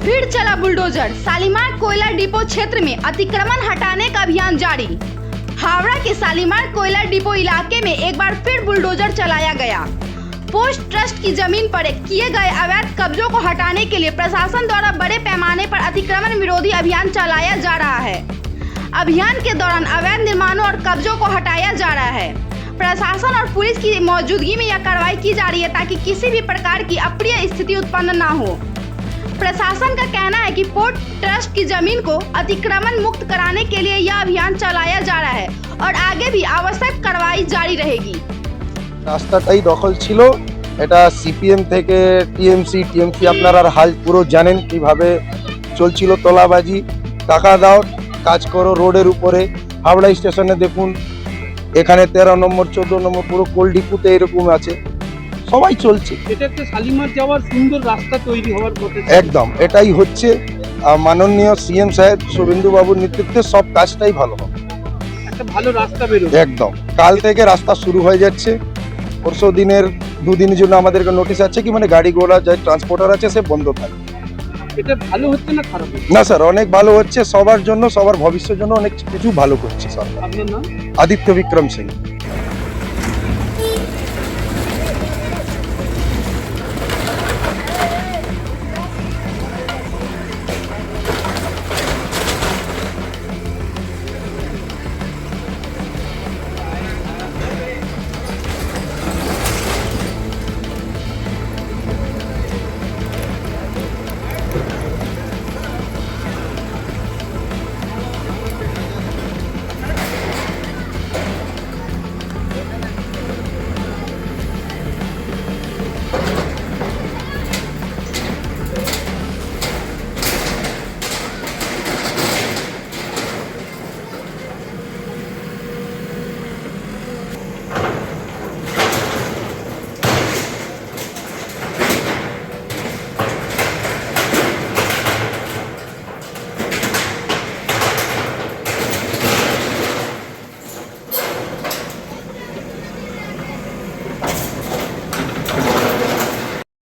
फिर चला बुलडोजर। शालीमार कोयला डिपो क्षेत्र में अतिक्रमण हटाने का अभियान जारी। हावड़ा के शालीमार कोयला डिपो इलाके में एक बार फिर बुलडोजर चलाया गया। पोस्ट ट्रस्ट की जमीन पर किए गए अवैध कब्जों को हटाने के लिए प्रशासन द्वारा बड़े पैमाने पर अतिक्रमण विरोधी अभियान चलाया जा रहा है। अभियान के दौरान अवैध निर्माणों और कब्जों को हटाया जा रहा है। प्रशासन और पुलिस की मौजूदगी में यह कार्रवाई की जा रही है ताकि किसी भी प्रकार की अप्रिय स्थिति उत्पन्न न हो। प्रशासन का कहना है कि पोर्ट ट्रस्ट की जमीन को अतिक्रमण मुक्त कराने के लिए यह अभियान चलाया जा रहा है और आगे भी आवश्यक कार्रवाई जारी रहेगी। রাস্তাটাই দখল ছিল, এটা সিপিএম থেকে টিএমসি আপনারা হাল পুরো জানেন কিভাবে চলছিল তোলাবাজি, টাকা দাও কাজ করো রোডের উপরে। হাওড়া স্টেশনে দেখুন, এখানে 13 নম্বর 14 নম্বর পুরো কোল ডিপুতে এরকম আছে, সবাই চলছে। এটা একটা শালিমার যাওয়ার সুন্দর রাস্তা তৈরি হওয়ার পথে একদম এটাই হচ্ছে। মাননীয় সিএম সাহেব শুভেন্দু বাবুর নেতৃত্বে সব কাজটাই ভালো হবে। একটা ভালো রাস্তা বেরোবে একদম কাল থেকে রাস্তা শুরু হয়ে যাচ্ছে। পরশু দিনের 2 দিনের জন্য আমাদেরকে নোটিশ আছে কি মানে গাড়ি ঘোড়া যে ট্রান্সপোর্টার আছে সে বন্ধ থাকে। এটা ভালো হচ্ছে না খারাপ হচ্ছে? না স্যার, অনেক ভালো হচ্ছে, সবার জন্য সবার ভবিষ্যতের জন্য অনেক কিছু ভালো করছে সরকার। আপনার নাম? আদিত্য বিক্রম সিং।